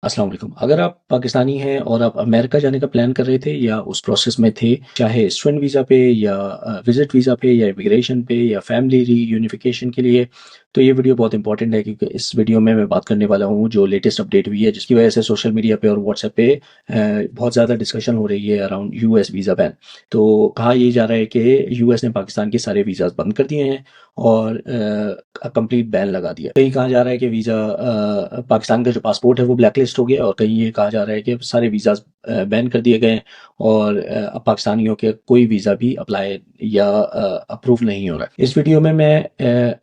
अस्सलाम वालेकुम। अगर आप पाकिस्तानी हैं और आप अमेरिका जाने का प्लान कर रहे थे या उस प्रोसेस में थे, चाहे स्टूडेंट वीज़ा पे या विज़िट वीज़ा पे या इमिग्रेशन पे या फैमिली रीयूनिफिकेशन के लिए, तो ये वीडियो बहुत इंपॉर्टेंट है क्योंकि इस वीडियो में मैं बात करने वाला हूँ जो लेटेस्ट अपडेट हुई है, जिसकी वजह से सोशल मीडिया पे और व्हाट्सएप पे बहुत ज़्यादा डिस्कशन हो रही है अराउंड यूएस वीज़ा बैन। तो कहा ये जा रहा है कि यूएस ने पाकिस्तान के सारे वीज़ाज़ बंद कर दिए हैं और कंप्लीट बैन लगा दिया। कहीं कहा जा रहा है कि वीज़ा पाकिस्तान का जो पासपोर्ट है वो ब्लैकलिस्ट हो गया और कहीं ये कहा जा रहा है कि सारे वीज़ाज़ बैन कर दिए गए हैं और अब पाकिस्तानियों के कोई वीज़ा भी अप्लाई या अप्रूव नहीं हो रहा है। इस वीडियो में मैं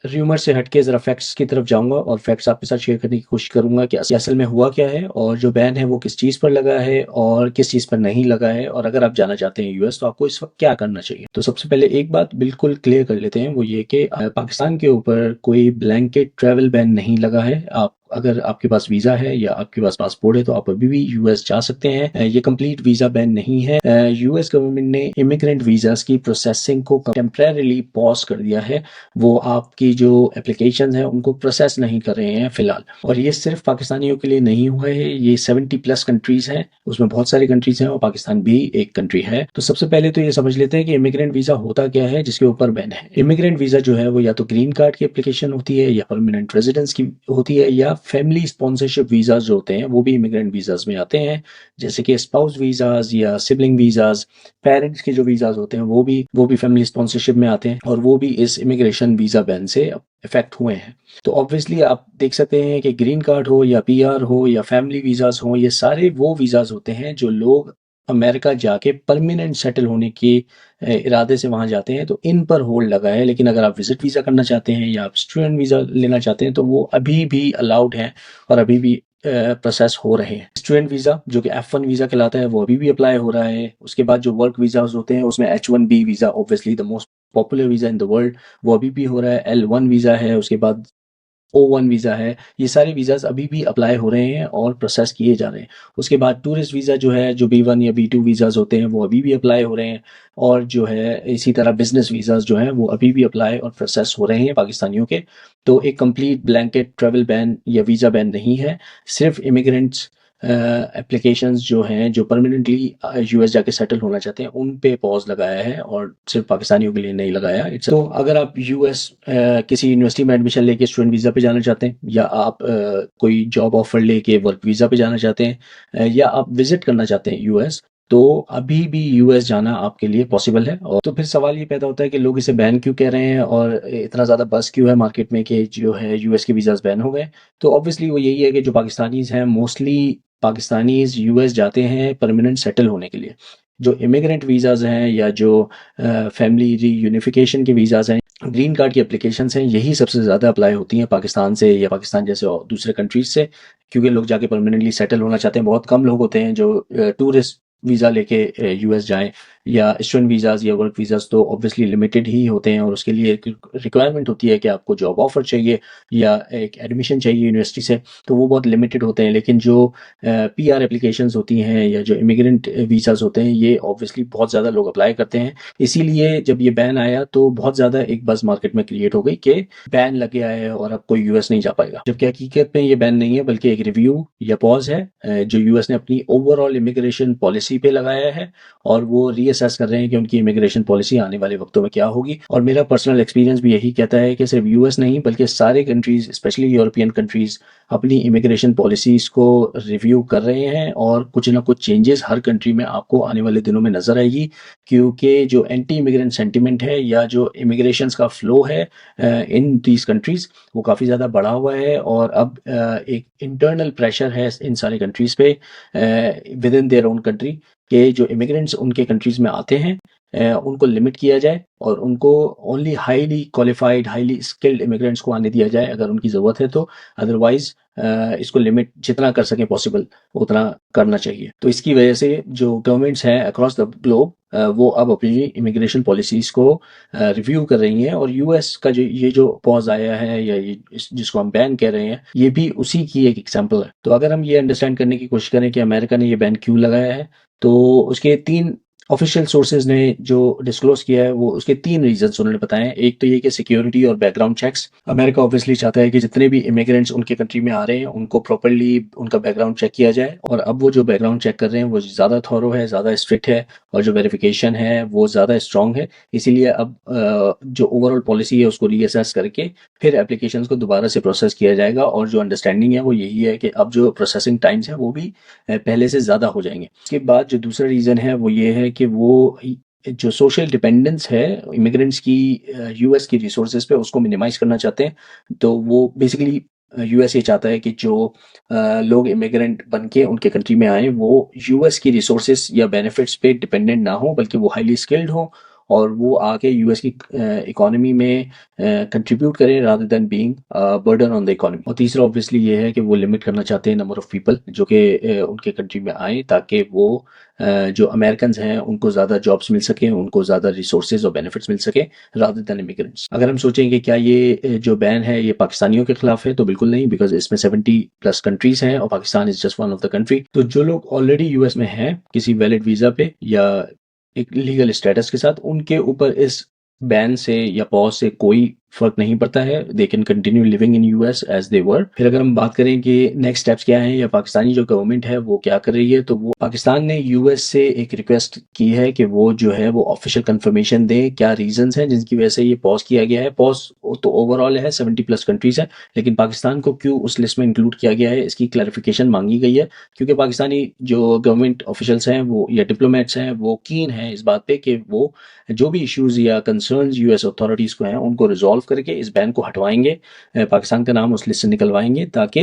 र्यूमर से हटके ज़रा फैक्ट्स की तरफ जाऊँगा और फैक्ट्स आपके साथ शेयर करने की कोशिश करूँगा कि असल में हुआ क्या है और जो बैन है वो किस चीज़ पर लगा है और किस चीज़ पर नहीं लगा है, और अगर आप जाना चाहते हैं यूएस तो आपको इस वक्त क्या करना चाहिए। तो सबसे पहले एक बात बिल्कुल क्लियर कर लेते हैं, वो ये कि पाकिस्तान के ऊपर कोई ब्लैंकेट ट्रैवल बैन नहीं लगा है। आप अगर आपके पास वीज़ा है या आपके पास पासपोर्ट है तो आप अभी भी यूएस जा सकते हैं। ये कंप्लीट वीज़ा बैन नहीं है। यूएस गवर्नमेंट ने इमिग्रेंट वीज़ास की प्रोसेसिंग को टेम्परेरीली पॉज कर दिया है। वो आपकी जो एप्लीकेशन है उनको प्रोसेस नहीं कर रहे हैं फिलहाल, और ये सिर्फ पाकिस्तानियों के लिए नहीं हुआ है, ये 70+ कंट्रीज हैं, उसमें बहुत सारी कंट्रीज हैं और पाकिस्तान भी एक कंट्री है। तो सबसे पहले तो ये समझ लेते हैं कि इमिग्रेंट वीज़ा होता क्या है जिसके ऊपर बैन है। इमिग्रेंट वीज़ा जो है वो या तो ग्रीन कार्ड की एप्लीकेशन होती है या परमानेंट रेजिडेंस की होती है या फैमिली स्पॉन्सरशिप वीज़ाज जो होते हैं वो भी इमिग्रेंट वीज़ाज में आते हैं, जैसे कि स्पाउस वीज़ाज या सिबलिंग वीज़ाज। पेरेंट्स के जो वीज़ाज होते हैं वो भी फैमिली स्पॉन्सरशिप में आते हैं और वो भी इस इमिग्रेशन वीज़ा बैन से इफेक्ट हुए हैं। तो ऑब्वियसली आप देख सकते हैं कि ग्रीन कार्ड हो या पीआर हो या फैमिली वीज़ाज हो, ये सारे वो वीज़ाज होते हैं जो लोग अमेरिका जाके परमानेंट सेटल होने के इरादे से वहाँ जाते हैं, तो इन पर होल्ड लगा है। लेकिन अगर आप विजिट वीज़ा करना चाहते हैं या आप स्टूडेंट वीज़ा लेना चाहते हैं तो वो अभी भी अलाउड हैं और अभी भी प्रोसेस हो रहे हैं। स्टूडेंट वीज़ा जो कि F1 वीज़ा कहलाता है वो अभी भी अप्लाई हो रहा है। उसके बाद जो वर्क वीज़ाज होते हैं उसमें H1B visa, obviously the most popular visa in the world, वो अभी भी हो रहा है। L1 वीज़ा है, उसके बाद O1 वीज़ा है, ये सारे वीज़ाज़ अभी भी अप्लाई हो रहे हैं और प्रोसेस किए जा रहे हैं। उसके बाद टूरिस्ट वीज़ा जो है, जो B1 या B2 वीज़ाज़ होते हैं वो अभी भी अप्लाई हो रहे हैं, और जो है इसी तरह बिज़नेस वीज़ाज़ जो हैं वो अभी भी अप्लाई और प्रोसेस हो रहे हैं पाकिस्तानियों के। तो एक कंप्लीट ब्लैंकेट ट्रैवल बैन या वीज़ा बैन नहीं है, सिर्फ इमिग्रेंट्स एप्लीकेशंस जो हैं जो परमानेंटली यूएस जाके सेटल होना चाहते हैं उन पे पॉज लगाया है और सिर्फ पाकिस्तानियों के लिए नहीं लगाया। तो अगर आप यूएस किसी यूनिवर्सिटी में एडमिशन लेके स्टूडेंट वीज़ा पे जाना चाहते हैं, या आप कोई जॉब ऑफर लेके वर्क वीज़ा पे जाना चाहते हैं, या आप विजिट करना चाहते हैं यूएस, तो अभी भी यूएस जाना आपके लिए पॉसिबल है। और तो फिर सवाल ये पैदा होता है कि लोग इसे बैन क्यों कह रहे हैं और इतना ज़्यादा बस क्यों है मार्केट में कि जो है यूएस के वीज़ाज बैन हो गए। तो ऑब्वियसली वो यही है कि जो पाकिस्तानीज़ हैं, मोस्टली पाकिस्तानीज़ यूएस जाते हैं परमानेंट सेटल होने के लिए। जो इमिग्रेंट वीज़ाज़ हैं या जो फैमिली रीयूनिफिकेशन के वीज़ाज़ हैं, ग्रीन कार्ड की एप्लीकेशंस हैं, यही सबसे ज़्यादा अप्लाई होती हैं पाकिस्तान से या पाकिस्तान जैसे और दूसरे कंट्रीज से, क्योंकि लोग जाके परमानेंटली सेटल होना चाहते हैं। बहुत कम लोग होते हैं जो टूरिस्ट वीज़ा लेके यूएस जाएं, या स्टूडेंट वीज़ाज़ या वर्क वीज़ाज़ तो ऑब्वियसली लिमिटेड ही होते हैं और उसके लिए एक रिक्वायरमेंट होती है कि आपको जॉब ऑफर चाहिए या एक एडमिशन चाहिए यूनिवर्सिटी से, तो वो बहुत लिमिटेड होते हैं। लेकिन जो पीआर एप्लीकेशंस होती हैं या जो इमिग्रेंट वीज़ाज़ होते हैं, ये ऑब्वियसली बहुत ज़्यादा लोग अप्लाई करते हैं। इसीलिए जब ये बैन आया तो बहुत ज़्यादा एक बज़ मार्केट में क्रिएट हो गई कि बैन लग गया है और अब कोई यूएस नहीं जा पाएगा, जबकि हकीकत में ये बैन नहीं है बल्कि एक रिव्यू या पॉज है जो यूएस ने अपनी ओवरऑल इमिग्रेशन पॉलिसी पे लगाया है, और वो रीअसेस कर रहे हैं कि उनकी इमिग्रेशन पॉलिसी आने वाले वक्तों में क्या होगी। और मेरा पर्सनल एक्सपीरियंस भी यही कहता है कि सिर्फ यूएस नहीं बल्कि सारे कंट्रीज, स्पेशली यूरोपियन कंट्रीज, अपनी इमिग्रेशन पॉलिसीज़ को रिव्यू कर रहे हैं और कुछ ना कुछ चेंजेस हर कंट्री में आपको आने वाले दिनों में नज़र आएगी, क्योंकि जो एंटी इमिग्रेंट सेंटिमेंट है या जो इमिग्रेशन का फ्लो है इन दीज कंट्रीज़, वो काफ़ी ज़्यादा बढ़ा हुआ है। और अब एक इंटरनल प्रेशर है इन सारे कंट्रीज़ पे with in their own country कि जो इमिग्रेंट्स उनके कंट्रीज़ में आते हैं उनको लिमिट किया जाए और उनको only highly qualified, highly skilled immigrants को आने दिया जाए अगर उनकी ज़रूरत है तो। अदरवाइज इसको लिमिट जितना कर सकें पॉसिबल उतना करना चाहिए। तो इसकी वजह से जो गवर्नमेंट्स हैं अक्रॉस द ग्लोब वो अब अपनी इमिग्रेशन पॉलिसीज़ को रिव्यू कर रही हैं, और यूएस का जो ये जो पॉज आया है या ये जिसको हम बैन कह रहे हैं, ये भी उसी की एक एग्जाम्पल है। तो अगर हम ये अंडरस्टैंड करने की कोशिश करें कि अमेरिका ने ये बैन क्यों लगाया है, तो उसके तीन ऑफिशियल सोर्सेज ने जो डिस्क्लोज किया है वो उसके 3 रीजंस उन्होंने बताए हैं। एक तो ये कि सिक्योरिटी और बैकग्राउंड चेक्स। अमेरिका ऑब्वियसली चाहता है कि जितने भी इमिग्रेंट्स उनके कंट्री में आ रहे हैं उनको प्रॉपर्ली उनका बैकग्राउंड चेक किया जाए, और अब वो जो बैकग्राउंड चेक कर रहे हैं वो ज़्यादा थॉरो है, ज़्यादा स्ट्रिक्ट है, और जो वेरिफिकेशन है वो ज़्यादा स्ट्रॉन्ग है। इसीलिए अब जो ओवरऑल पॉलिसी है उसको रीअसेस करके फिर एप्लीकेशंस को दोबारा से प्रोसेस किया जाएगा, और जो अंडरस्टैंडिंग है वो यही है कि अब जो प्रोसेसिंग टाइम्स हैं वो भी पहले से ज़्यादा हो जाएंगे। उसके बाद जो दूसरा रीज़न है वो ये है कि वो जो सोशल डिपेंडेंस है इमिग्रेंट्स की यूएस की रिसोर्सेज पे उसको मिनिमाइज करना चाहते हैं। तो वो बेसिकली यूएस ये चाहता है कि जो लोग इमिग्रेंट बन के उनके कंट्री में आए वो यूएस की रिसोर्सेज या बेनिफिट्स पे डिपेंडेंट ना हो, बल्कि वो हाईली स्किल्ड हो और वो आके यूएस की इकोनॉमी में कंट्रीब्यूट करें rather than being burden on the economy. और तीसरा ऑब्वियसली ये है कि वो लिमिट करना चाहते हैं नंबर ऑफ पीपल जो कि उनके कंट्री में आए, ताकि वो जो अमेरिकन हैं उनको ज़्यादा जॉब्स मिल सकें, उनको ज़्यादा रिसोर्सेज और बेनिफिट्स मिल सके रादर देन इमिग्रेंट्स। अगर हम सोचें कि क्या ये जो बैन है ये पाकिस्तानियों के खिलाफ है, तो बिल्कुल नहीं, बिकॉज इसमें 70+ कंट्रीज हैं और Pakistan is just one of the country. तो जो लोग ऑलरेडी यूएस में हैं किसी वैलिड वीज़ा पे या एक लीगल स्टेटस के साथ, उनके ऊपर इस बैन से या पॉज से कोई फर्क नहीं पड़ता है। They can continue living in US as they were. फिर अगर हम बात करें कि नेक्स्ट स्टेप्स क्या हैं या पाकिस्तानी जो गवर्नमेंट है वो क्या कर रही है, तो वो पाकिस्तान ने यूएस से एक रिक्वेस्ट की है कि वो जो है वो ऑफिशियल कंफर्मेशन दे क्या रीजंस हैं जिनकी वजह से ये पॉज किया गया है। पॉज तो ओवरऑल है 70+ कंट्रीज है, लेकिन पाकिस्तान को क्यों उस लिस्ट में इंक्लूड किया गया है इसकी क्लैरिफिकेशन मांगी गई है, क्योंकि पाकिस्तानी जो गवर्नमेंट ऑफिशियल्स हैं वो या डिप्लोमेट्स हैं वो कीन हैं इस बात पे कि वो जो भी इश्यूज या कंसर्न्स यूएस अथॉरिटीज को हैं उनको रिजॉल्व करके इस बैन को हटवाएंगे, पाकिस्तान का नाम उस लिस्ट से निकलवाएंगे ताकि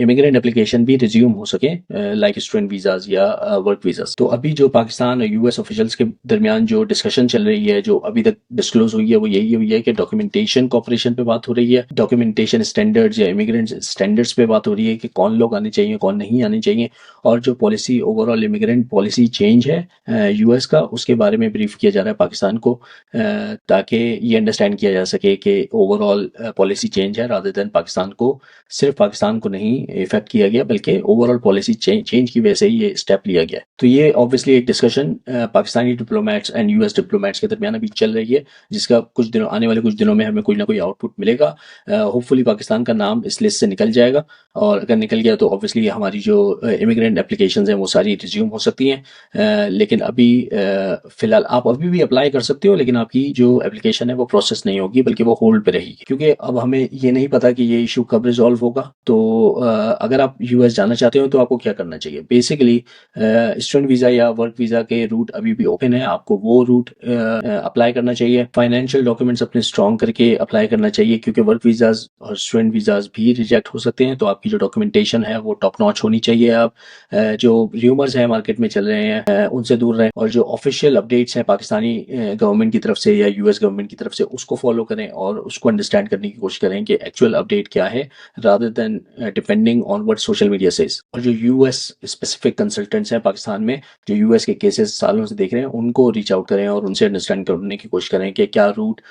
इमिग्रेंट एप्लीकेशन भी रिज्यूम हो सके लाइक स्टूडेंट वीजाज या वर्क वीजाज। तो अभी जो पाकिस्तान और यूएस ऑफिशियल्स के दरमियान जो डिस्कशन चल रही है, जो अभी तक डिस्क्लोज हुई है, वो यही हुई है कि डॉक्यूमेंटेशन कॉपरेशन पे बात हो रही है, डॉक्यूमेंटेशन स्टैंडर्ड्स या इमिग्रेंट स्टैंडर्ड्स पे बात हो रही है कि कौन लोग आने चाहिए कौन नहीं आने चाहिए, और जो policy overall immigrant policy change है यूएस का उसके बारे में ब्रीफ किया जा रहा है पाकिस्तान को, ताकि ये अंडरस्टैंड किया जा सके कि ओवरऑल पॉलिसी चेंज है रादर देन पाकिस्तान को, सिर्फ पाकिस्तान को नहीं इफेक्ट किया गया बल्कि ओवरऑल पॉलिसी चेंज की वजह से ही ये स्टेप लिया गया। तो ये ऑब्वियसली एक discussion Pakistani diplomats and US diplomats के दरमियान अभी चल रही है, जिसका कुछ दिनों आने वाले कुछ दिनों में हमें कोई ना कोई आउटपुट मिलेगा। होपफुली पाकिस्तान का नाम इस लिस्ट से निकल जाएगा, और अगर निकल गया तो ऑब्वियसली हमारी जो इमिग्रेंट एप्लीकेशन हैं वो सारी रिज्यूम हो सकती हैं। लेकिन अभी फिलहाल आप अभी भी अप्लाई कर सकते हो, लेकिन आपकी जो एप्लीकेशन है वो प्रोसेस नहीं होगी बल्कि वो होल्ड पे रहेगी, क्योंकि अब हमें ये नहीं पता कि ये इशू कब रिजॉल्व होगा। तो अगर आप यूएस जाना चाहते हो तो आपको क्या करना चाहिए, बेसिकली स्टूडेंट वीज़ा या वर्क वीज़ा के रूट अभी भी ओपन है, आपको वो रूट अप्लाई करना चाहिए। फाइनेंशियल डॉक्यूमेंट्स अपने स्ट्रॉन्ग करके अप्लाई करना चाहिए, क्योंकि वर्क वीज़ाज और स्टूडेंट वीज़ाज भी रिजेक्ट हो सकते हैं। तो आपकी जो डॉक्यूमेंटेशन है वो टॉप नॉच होनी चाहिए। आप जो र्यूमर्स हैं मार्केट में चल रहे हैं उनसे दूर रहें, और जो ऑफिशियल अपडेट्स हैं पाकिस्तानी गवर्नमेंट की तरफ से या यूएस गवर्नमेंट की तरफ से उसको फॉलो करें और उसको अंडरस्टैंड करने की कोशिश करें कि एक्चुअल अपडेट क्या है, rather than depending on what social media says. और जो यूएस स्पेसिफिक कंसल्टेंट्स हैं पाकिस्तान में जो यूएस के केसेस सालों से देख रहे हैं उनको रीच आउट करें और उनसे अंडरस्टैंड करने की कोशिश करें कि क्या रूट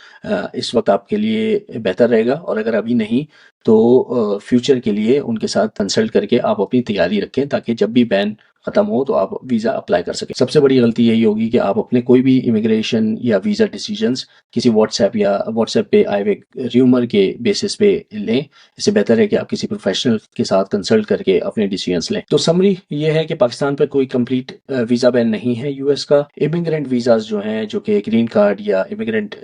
इस वक्त आपके लिए बेहतर रहेगा, और अगर अभी नहीं तो फ्यूचर के लिए उनके साथ कंसल्ट करके आप अपनी तैयारी रखें, ताकि जब भी बैन खत्म हो तो आप वीज़ा अप्लाई कर सकें। सबसे बड़ी गलती यही होगी कि आप अपने कोई भी इमिग्रेशन या वीज़ा डिसीजंस किसी व्हाट्सएप पे आए हुए र्यूमर के बेसिस पे लें। इससे बेहतर है कि आप किसी प्रोफेशनल के साथ कंसल्ट करके अपने डिसीजंस लें। तो समरी ये है कि पाकिस्तान पर कोई कंप्लीट वीज़ा बैन नहीं है यूएस का। इमिग्रेंट वीज़ाज जो हैं, जो कि ग्रीन कार्ड या इमिग्रेंट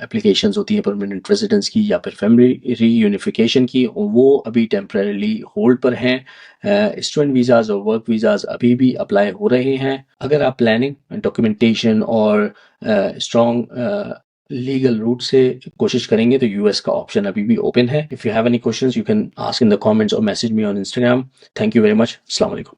एप्लीकेशन होती हैं परमानेंट रेजिडेंस की या फिर फैमिली रीयूनिफिकेशन की, वो अभी टेम्परेली होल्ड पर हैं। स्टूडेंट वीज़ाज और वर्क वीज़ाज अभी भी अप्लाई हो रहे हैं। अगर आप प्लानिंग, डॉक्यूमेंटेशन और स्ट्रॉन्ग लीगल रूट से कोशिश करेंगे तो यूएस का ऑप्शन अभी भी ओपन है। If you have any questions you can ask in the comments और message me on Instagram. Thank you very much. अस्सलाम वालेकुम।